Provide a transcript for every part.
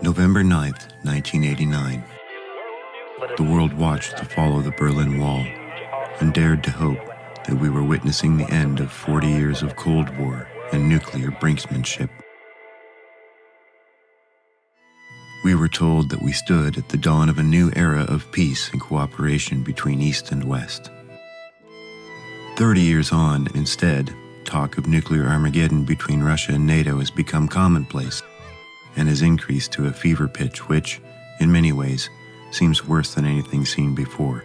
November 9th, 1989. The world watched the fall of the Berlin Wall and dared to hope that we were witnessing the end of 40 years of Cold War and nuclear brinksmanship. We were told that we stood at the dawn of a new era of peace and cooperation between East and West. 30 years on, instead, talk of nuclear Armageddon between Russia and NATO has become commonplace and has increased to a fever pitch which, in many ways, seems worse than anything seen before,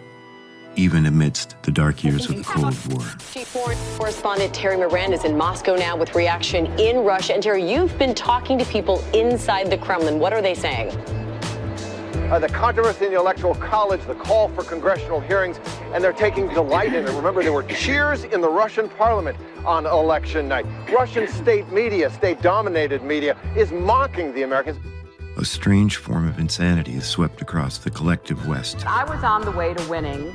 even amidst the dark years of the Cold War. Chief Foreign Correspondent Terry Moran is in Moscow now with reaction in Russia. And Terry, you've been talking to people inside the Kremlin. What are they saying? The controversy in the Electoral College, the call for congressional hearings, and they're taking delight in it. Remember, there were cheers in the Russian parliament on election night. Russian state media, state-dominated media, is mocking the Americans. A strange form of insanity is swept across the collective West. I was on the way to winning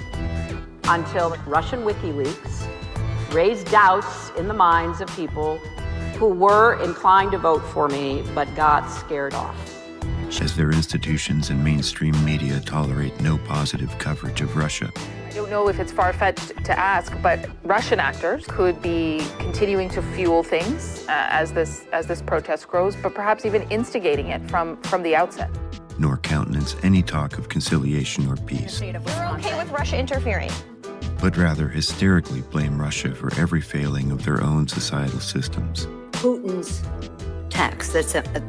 until Russian WikiLeaks raised doubts in the minds of people who were inclined to vote for me but got scared off. As their institutions and mainstream media tolerate no positive coverage of Russia. I don't know if it's far-fetched to ask, but Russian actors could be continuing to fuel things as this protest grows, but perhaps even instigating it from the outset. Nor countenance any talk of conciliation or peace. You're okay with Russia interfering? But rather hysterically blame Russia for every failing of their own societal systems. Putin's tax,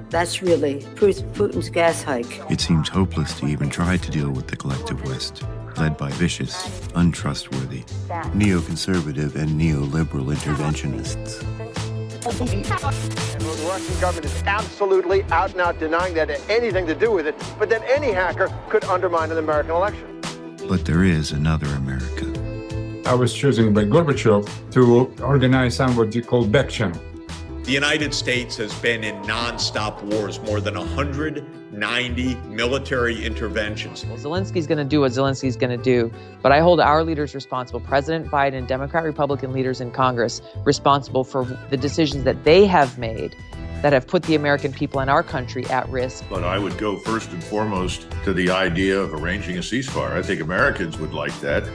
that's really Putin's gas hike. It seems hopeless to even try to deal with the collective West, led by vicious, untrustworthy, neoconservative and neoliberal interventionists. And the Russian government is absolutely out and out denying that it had anything to do with it, but that any hacker could undermine an American election. But there is another America. I was chosen by Gorbachev to organize something called back channel. The United States has been in nonstop wars, more than 190 military interventions. Well, Zelensky's going to do what Zelensky's going to do, but I hold our leaders responsible, President Biden, Democrat, Republican leaders in Congress, responsible for the decisions that they have made that have put the American people and our country at risk. But I would go first and foremost to the idea of arranging a ceasefire. I think Americans would like that.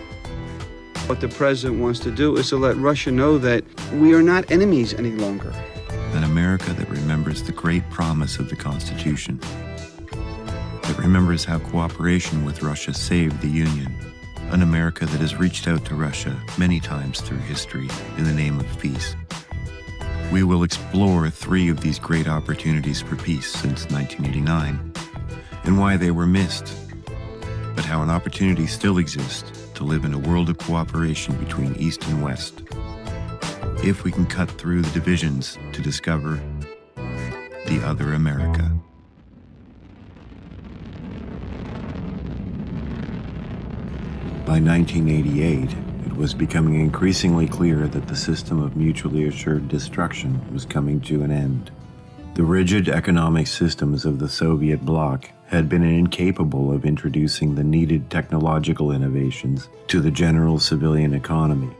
What the president wants to do is to let Russia know that we are not enemies any longer. An America that remembers the great promise of the Constitution, that remembers how cooperation with Russia saved the Union, an America that has reached out to Russia many times through history in the name of peace. We will explore 3 of these great opportunities for peace since 1989, and why they were missed, but how an opportunity still exists to live in a world of cooperation between East and West, if we can cut through the divisions to discover the other America. By 1988, it was becoming increasingly clear that the system of mutually assured destruction was coming to an end. The rigid economic systems of the Soviet bloc had been incapable of introducing the needed technological innovations to the general civilian economy.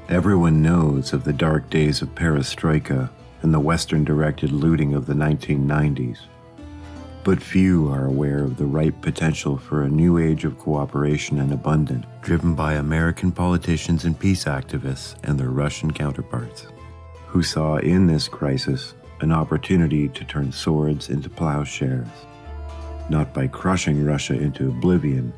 Everyone knows of the dark days of perestroika and the Western-directed looting of the 1990s. But few are aware of the ripe potential for a new age of cooperation and abundance, driven by American politicians and peace activists and their Russian counterparts, who saw in this crisis an opportunity to turn swords into plowshares, not by crushing Russia into oblivion,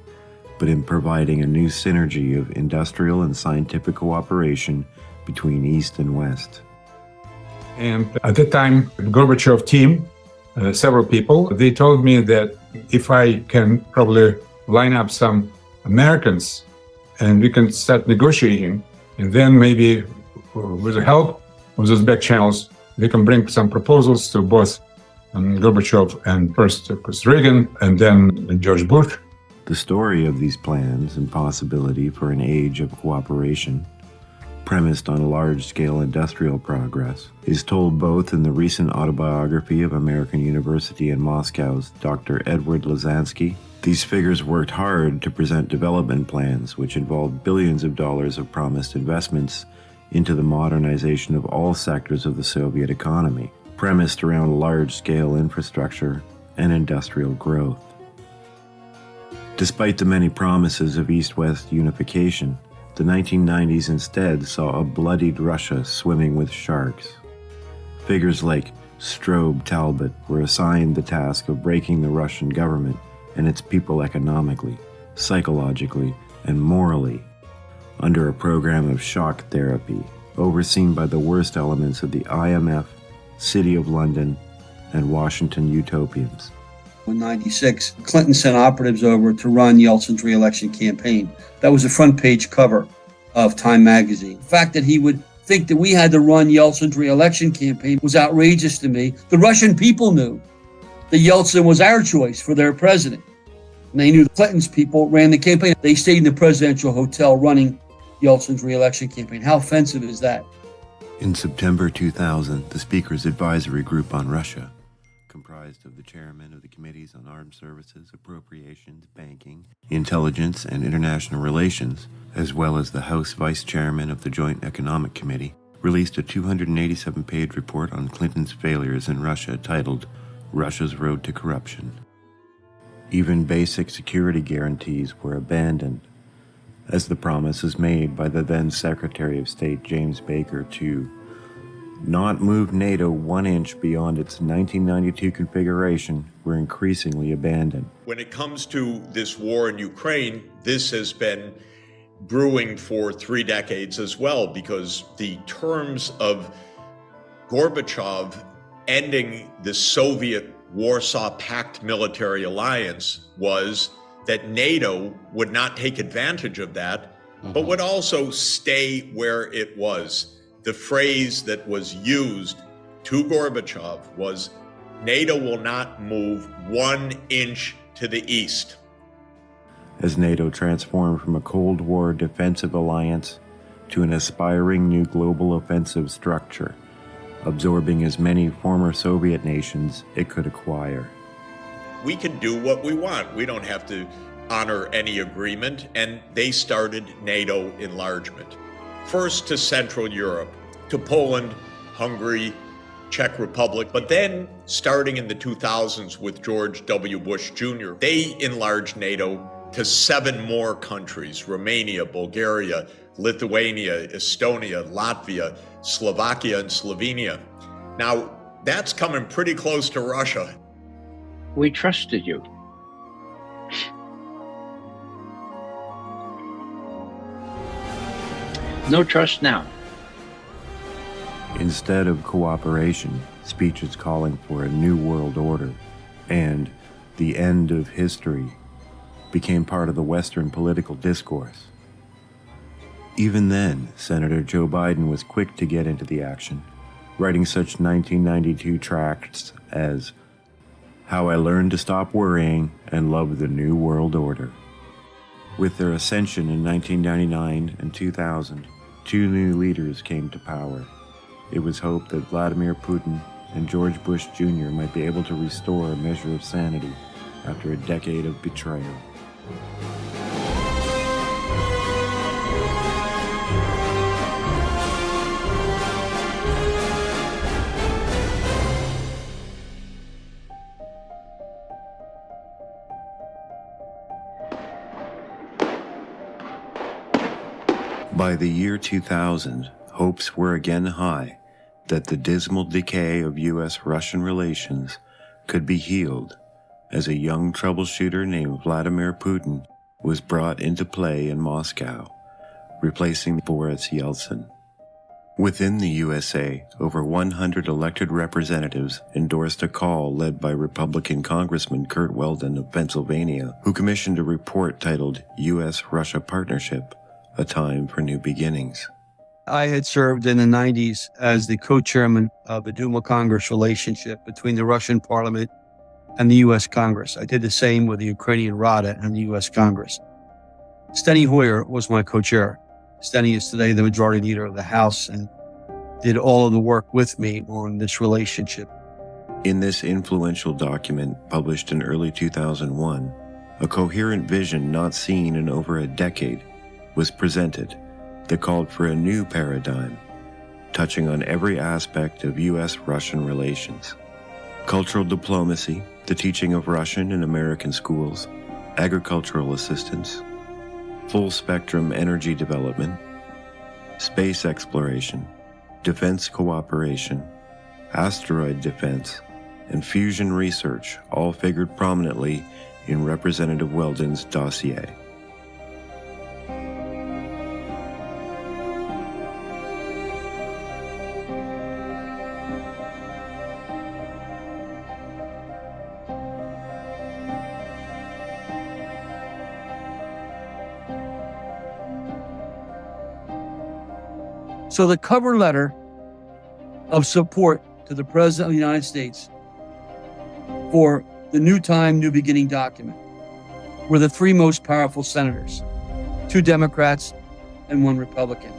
but in providing a new synergy of industrial and scientific cooperation between East and West. And at the time, the Gorbachev team, several people, they told me that if I can probably line up some Americans and we can start negotiating, and then maybe with the help of those back channels, we can bring some proposals to both Gorbachev and first Reagan and then George Bush. The story of these plans and possibility for an age of cooperation, premised on large-scale industrial progress, is told both in the recent autobiography of American University in Moscow's Dr. Edward Lazansky. These figures worked hard to present development plans which involved billions of dollars of promised investments into the modernization of all sectors of the Soviet economy, premised around large-scale infrastructure, and industrial growth. Despite the many promises of East-West unification, the 1990s instead saw a bloodied Russia swimming with sharks. Figures like Strobe Talbot were assigned the task of breaking the Russian government and its people economically, psychologically, and morally under a program of shock therapy overseen by the worst elements of the IMF, City of London, and Washington utopians. In 96, Clinton sent operatives over to run Yeltsin's re-election campaign. That was the front page cover of Time magazine. The fact that he would think that we had to run Yeltsin's re-election campaign was outrageous to me. The Russian people knew that Yeltsin was our choice for their president. And they knew Clinton's people ran the campaign. They stayed in the presidential hotel running Yeltsin's re-election campaign. How offensive is that? In September 2000, the Speaker's Advisory Group on Russia, comprised of the chairman of the Committees on Armed Services, Appropriations, Banking, Intelligence, and International Relations, as well as the House Vice Chairman of the Joint Economic Committee, released a 287-page report on Clinton's failures in Russia titled Russia's Road to Corruption. Even basic security guarantees were abandoned, as the promises made by the then Secretary of State James Baker to not move NATO 1 inch beyond its 1992 configuration were increasingly abandoned. When it comes to this war in Ukraine, this has been brewing for 3 decades as well, because the terms of Gorbachev ending the Soviet Warsaw Pact military alliance was that NATO would not take advantage of that, but would also stay where it was. The phrase that was used to Gorbachev was, NATO will not move 1 inch to the east. As NATO transformed from a Cold War defensive alliance to an aspiring new global offensive structure, absorbing as many former Soviet nations it could acquire. We can do what we want. We don't have to honor any agreement, and they started NATO enlargement. First to Central Europe, to Poland, Hungary, Czech Republic, but then starting in the 2000s with George W. Bush Jr., they enlarged NATO to 7 more countries: Romania, Bulgaria, Lithuania, Estonia, Latvia, Slovakia, and Slovenia. Now, that's coming pretty close to Russia. We trusted you. No trust now. Instead of cooperation, speeches calling for a new world order and the end of history became part of the Western political discourse. Even then, Senator Joe Biden was quick to get into the action, writing such 1992 tracts as How I Learned to Stop Worrying and Love the New World Order. With their ascension in 1999 and 2000, 2 new leaders came to power. It was hoped that Vladimir Putin and George Bush Jr. might be able to restore a measure of sanity after a decade of betrayal. By the year 2000, hopes were again high that the dismal decay of U.S.-Russian relations could be healed as a young troubleshooter named Vladimir Putin was brought into play in Moscow, replacing Boris Yeltsin. Within the USA, over 100 elected representatives endorsed a call led by Republican Congressman Curt Weldon of Pennsylvania, who commissioned a report titled U.S.-Russia Partnership, A Time for New Beginnings. I had served in the 90s as the co-chairman of the Duma-Congress relationship between the Russian parliament and the U.S. Congress. I did the same with the Ukrainian Rada and the U.S. Congress. Steny Hoyer was my co-chair. Steny is today the majority leader of the House and did all of the work with me on this relationship. In this influential document, published in early 2001, a coherent vision not seen in over a decade was presented that called for a new paradigm, touching on every aspect of U.S.-Russian relations. cultural diplomacy, the teaching of Russian in American schools, agricultural assistance, full-spectrum energy development, space exploration, defense cooperation, asteroid defense, and fusion research all figured prominently in Representative Weldon's dossier. So the cover letter of support to the President of the United States for the New Time, New Beginning document were the three most powerful senators, 2 Democrats and 1 Republican.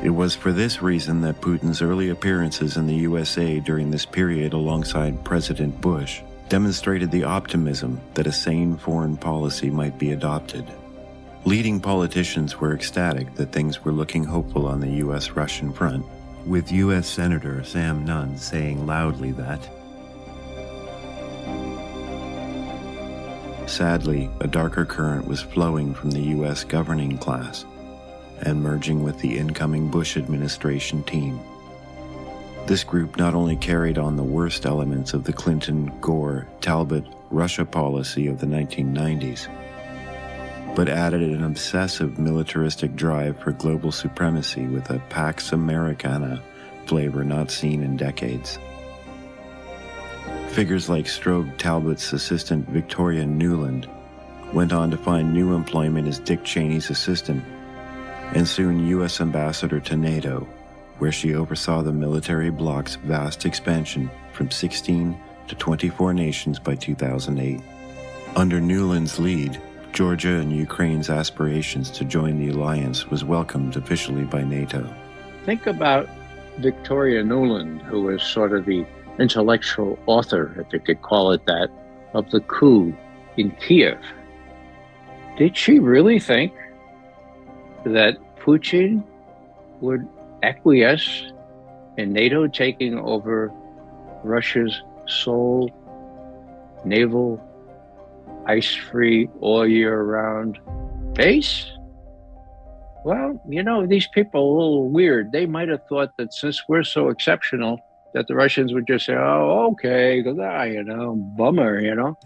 It was for this reason that Putin's early appearances in the USA during this period alongside President Bush demonstrated the optimism that a sane foreign policy might be adopted. Leading politicians were ecstatic that things were looking hopeful on the U.S.-Russian front, with U.S. Senator Sam Nunn saying loudly that, sadly, a darker current was flowing from the U.S. governing class and merging with the incoming Bush administration team. This group not only carried on the worst elements of the Clinton, Gore, Talbot, Russia policy of the 1990s, but added an obsessive militaristic drive for global supremacy with a Pax Americana flavor not seen in decades. Figures like Strobe Talbot's assistant Victoria Nuland went on to find new employment as Dick Cheney's assistant, and soon U.S. ambassador to NATO, where she oversaw the military bloc's vast expansion from 16 to 24 nations by 2008. Under Nuland's lead, Georgia and Ukraine's aspirations to join the alliance was welcomed officially by NATO. Think about Victoria Nuland, who was sort of the intellectual author, if you could call it that, of the coup in Kiev. Did she really think that Putin would acquiesce in NATO taking over Russia's sole naval ice-free, all year-round base? Well, you know, these people are a little weird. They might have thought that since we're so exceptional, that the Russians would just say, oh, okay, because, bummer,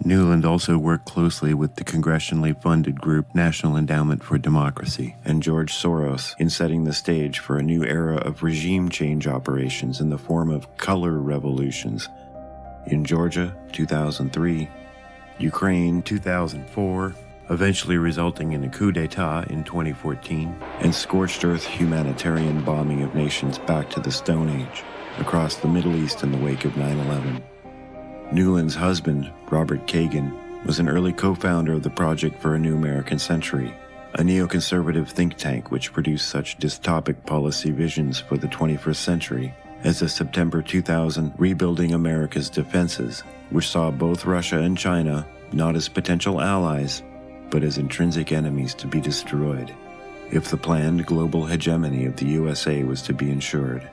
Nuland also worked closely with the congressionally funded group National Endowment for Democracy and George Soros in setting the stage for a new era of regime change operations in the form of color revolutions in Georgia, 2003, Ukraine, 2004, eventually resulting in a coup d'etat in 2014, and scorched earth humanitarian bombing of nations back to the Stone Age across the Middle East in the wake of 9/11. Nuland's husband, Robert Kagan, was an early co-founder of the Project for a New American Century, a neoconservative think tank which produced such dystopic policy visions for the 21st century as the September 2000 Rebuilding America's Defenses, which saw both Russia and China not as potential allies, but as intrinsic enemies to be destroyed, if the planned global hegemony of the USA was to be ensured.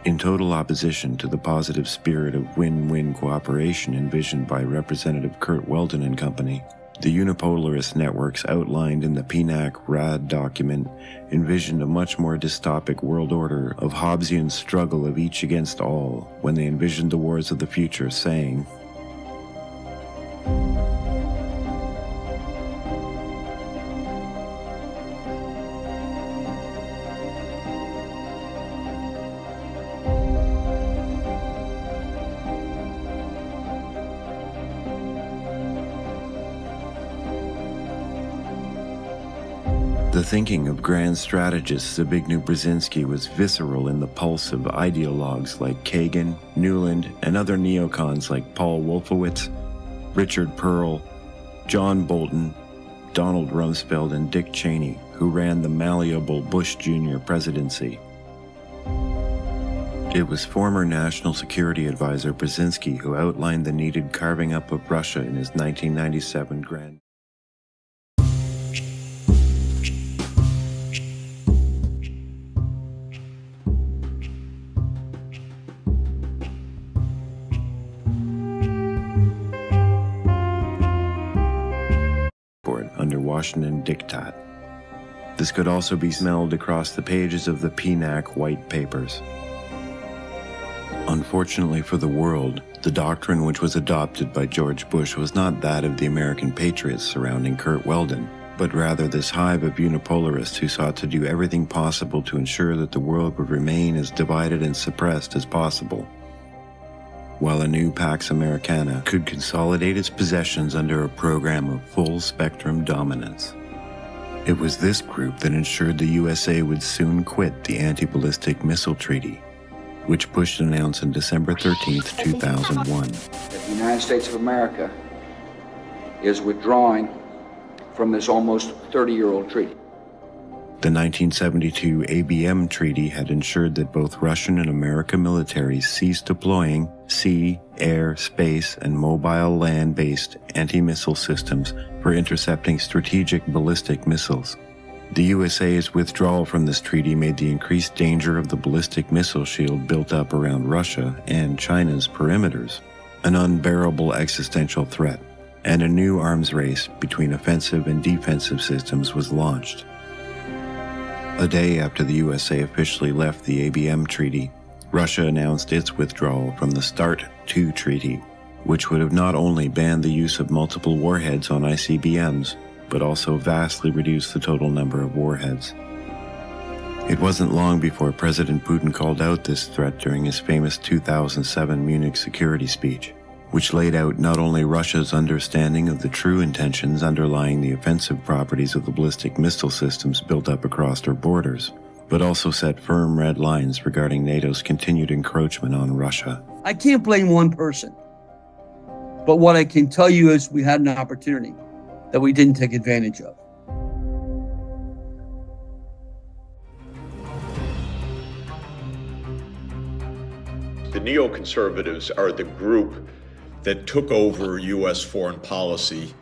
In total opposition to the positive spirit of win-win cooperation envisioned by Representative Curt Weldon and Company, the unipolarist networks outlined in the PNAC-RAD document envisioned a much more dystopic world order of Hobbesian struggle of each against all when they envisioned the wars of the future, saying, the thinking of grand strategist Zbigniew Brzezinski was visceral in the pulse of ideologues like Kagan, Nuland, and other neocons like Paul Wolfowitz, Richard Pearl, John Bolton, Donald Rumsfeld, and Dick Cheney, who ran the malleable Bush Jr. presidency. It was former National Security Advisor Brzezinski who outlined the needed carving up of Russia in his 1997 Grand Washington Diktat. This could also be smelled across the pages of the PNAC white papers. Unfortunately for the world, the doctrine which was adopted by George Bush was not that of the American patriots surrounding Kurt Weldon, but rather this hive of unipolarists who sought to do everything possible to ensure that the world would remain as divided and suppressed as possible, while a new Pax Americana could consolidate its possessions under a program of full-spectrum dominance. It was this group that ensured the USA would soon quit the Anti-Ballistic Missile Treaty, which Bush announced on December 13, 2001. The United States of America is withdrawing from this almost 30-year-old treaty. The 1972 ABM Treaty had ensured that both Russian and American militaries ceased deploying sea, air, space, and mobile land-based anti-missile systems for intercepting strategic ballistic missiles. The USA's withdrawal from this treaty made the increased danger of the ballistic missile shield built up around Russia and China's perimeters an unbearable existential threat, and a new arms race between offensive and defensive systems was launched. A day after the USA officially left the ABM Treaty, Russia announced its withdrawal from the START II Treaty, which would have not only banned the use of multiple warheads on ICBMs, but also vastly reduced the total number of warheads. It wasn't long before President Putin called out this threat during his famous 2007 Munich security speech, which laid out not only Russia's understanding of the true intentions underlying the offensive properties of the ballistic missile systems built up across our borders, but also set firm red lines regarding NATO's continued encroachment on Russia. I can't blame one person, but what I can tell you is we had an opportunity that we didn't take advantage of. The neoconservatives are the group that took over U.S. foreign policy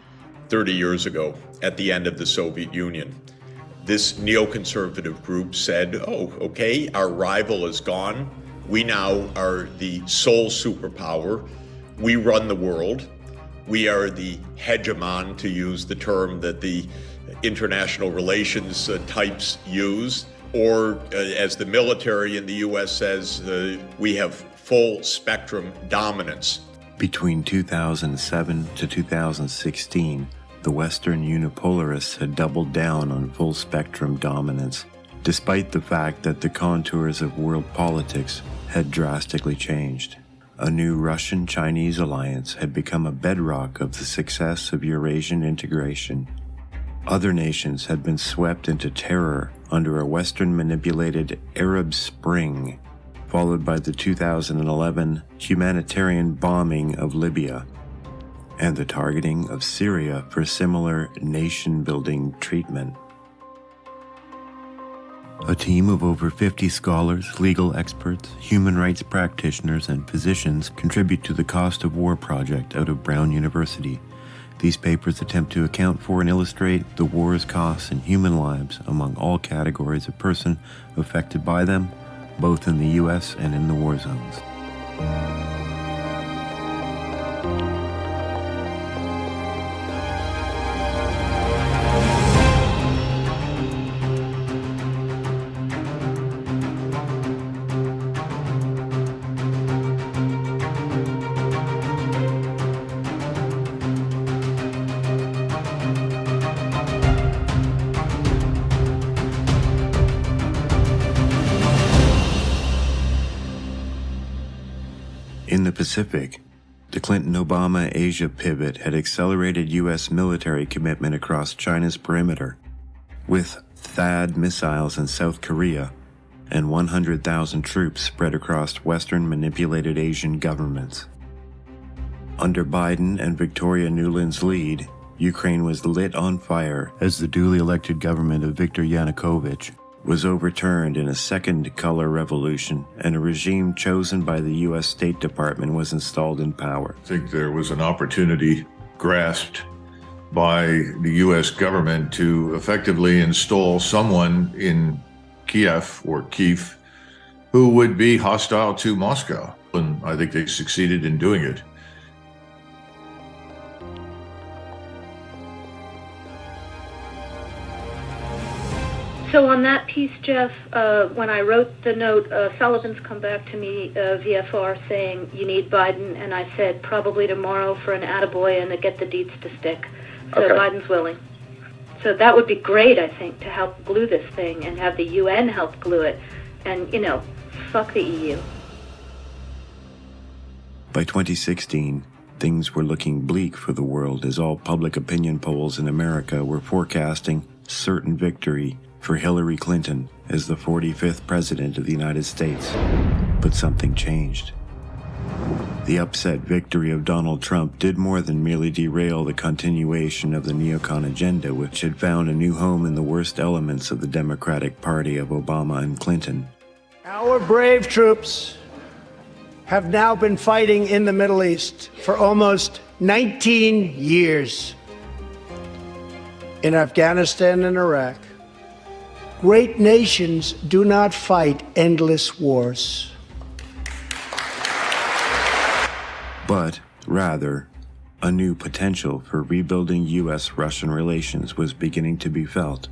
30 years ago at the end of the Soviet Union. This neoconservative group said, oh, okay, our rival is gone. We now are the sole superpower. We run the world. We are the hegemon, to use the term that the international relations types use, or as the military in the U.S. says, we have full spectrum dominance. Between 2007 to 2016, the Western unipolarists had doubled down on full-spectrum dominance, despite the fact that the contours of world politics had drastically changed. A new Russian-Chinese alliance had become a bedrock of the success of Eurasian integration. Other nations had been swept into terror under a Western-manipulated Arab Spring, followed by the 2011 humanitarian bombing of Libya, and the targeting of Syria for similar nation-building treatment. A team of over 50 scholars, legal experts, human rights practitioners, and physicians contribute to the Cost of War project out of Brown University. These papers attempt to account for and illustrate the war's costs in human lives among all categories of person affected by them, both in the U.S. and in the war zones. In the Pacific, the Clinton-Obama Asia pivot had accelerated U.S. military commitment across China's perimeter, with THAAD missiles in South Korea and 100,000 troops spread across Western manipulated Asian governments. Under Biden and Victoria Nuland's lead, Ukraine was lit on fire as the duly elected government of Viktor Yanukovych was overturned in a second color revolution, and a regime chosen by the U.S. State Department was installed in power. I think there was an opportunity grasped by the U.S. government to effectively install someone in Kiev who would be hostile to Moscow. And I think they succeeded in doing it. so on that piece, Jeff, when I wrote the note, Sullivan's come back to me, VFR, saying you need Biden, and I said probably tomorrow for an attaboy and to get the deeds to stick. So Okay. Biden's willing. So that would be great, I think, to help glue this thing and have the UN help glue it. And, fuck the EU. By 2016, things were looking bleak for the world as all public opinion polls in America were forecasting certain victory for Hillary Clinton as the 45th President of the United States. But something changed. The upset victory of Donald Trump did more than merely derail the continuation of the neocon agenda, which had found a new home in the worst elements of the Democratic Party of Obama and Clinton. Our brave troops have now been fighting in the Middle East for almost 19 years. In Afghanistan and Iraq, great nations do not fight endless wars. But, rather, a new potential for rebuilding U.S.-Russian relations was beginning to be felt,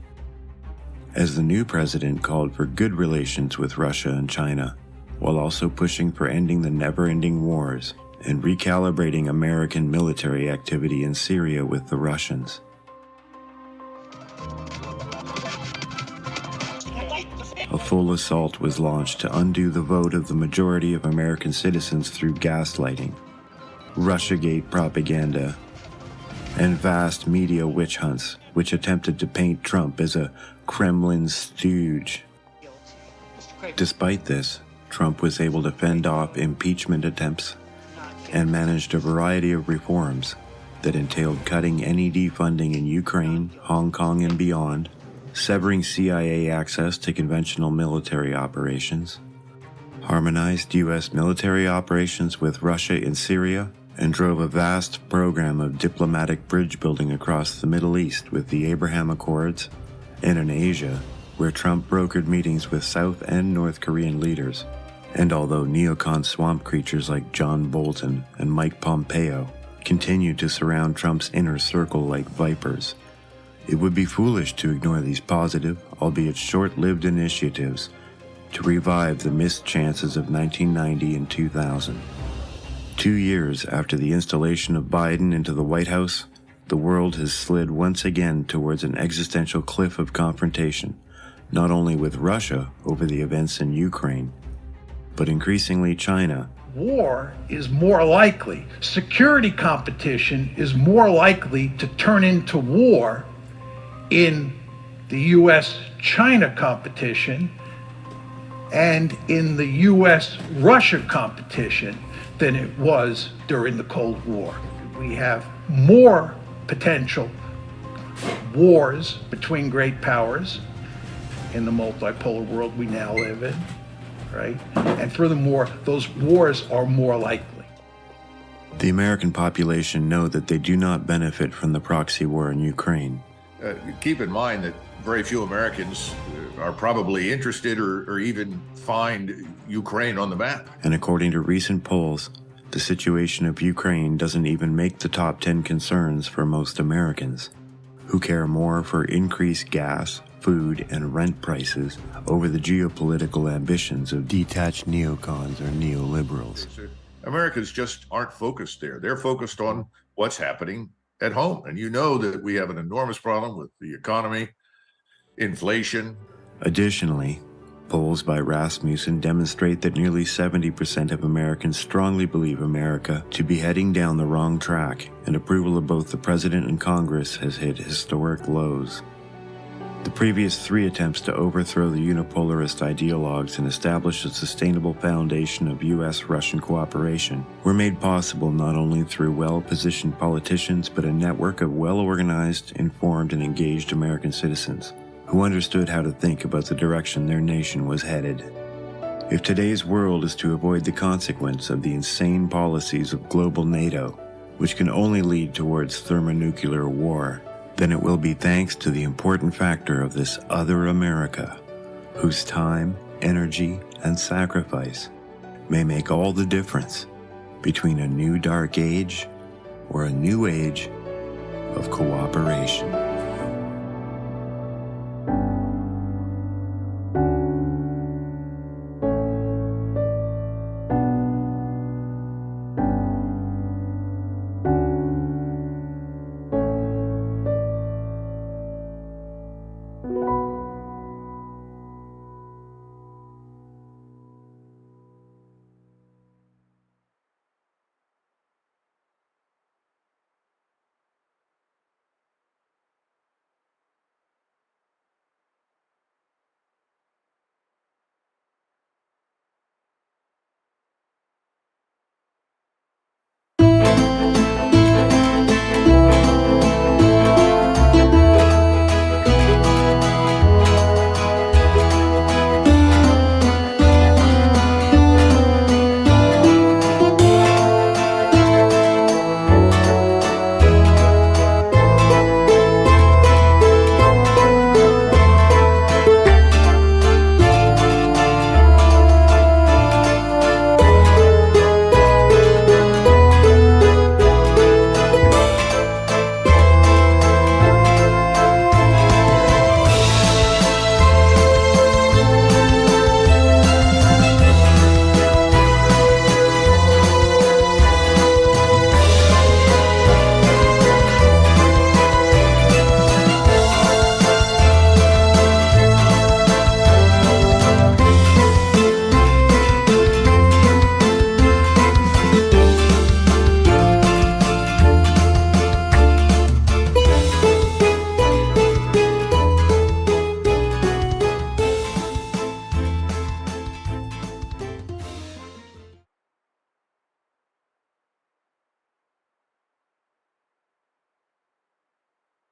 as the new president called for good relations with Russia and China, while also pushing for ending the never-ending wars and recalibrating American military activity in Syria with the Russians. A full assault was launched to undo the vote of the majority of American citizens through gaslighting, Russiagate propaganda, and vast media witch hunts, which attempted to paint Trump as a Kremlin stooge. Despite this, Trump was able to fend off impeachment attempts and managed a variety of reforms that entailed cutting NED funding in Ukraine, Hong Kong, and beyond, severing CIA access to conventional military operations, harmonized U.S. military operations with Russia in Syria, and drove a vast program of diplomatic bridge building across the Middle East with the Abraham Accords, and in Asia, where Trump brokered meetings with South and North Korean leaders. And although neocon swamp creatures like John Bolton and Mike Pompeo continued to surround Trump's inner circle like vipers, it would be foolish to ignore these positive, albeit short-lived initiatives to revive the missed chances of 1990 and 2000. 2 years after the installation of Biden into the White House, the world has slid once again towards an existential cliff of confrontation, not only with Russia over the events in Ukraine, but increasingly China. War is more likely, security competition is more likely to turn into war in the U.S.-China competition and in the U.S.-Russia competition than it was during the Cold War. We have more potential wars between great powers in the multipolar world we now live in, right? And furthermore, those wars are more likely. The American population know that they do not benefit from the proxy war in Ukraine. Keep in mind that very few Americans are probably interested or even find Ukraine on the map. And according to recent polls, the situation of Ukraine doesn't even make the top 10 concerns for most Americans, who care more for increased gas, food, and rent prices over the geopolitical ambitions of detached neocons or neoliberals. Americans just aren't focused there. They're focused on what's happening at home. And you know that we have an enormous problem with the economy, inflation. Additionally, polls by Rasmussen demonstrate that nearly 70% of Americans strongly believe America to be heading down the wrong track, and approval of both the president and Congress has hit historic lows. The previous 3 attempts to overthrow the unipolarist ideologues and establish a sustainable foundation of U.S.-Russian cooperation were made possible not only through well-positioned politicians, but a network of well-organized, informed, and engaged American citizens who understood how to think about the direction their nation was headed. If today's world is to avoid the consequence of the insane policies of global NATO, which can only lead towards thermonuclear war, then it will be thanks to the important factor of this other America, whose time, energy, and sacrifice may make all the difference between a new dark age or a new age of cooperation.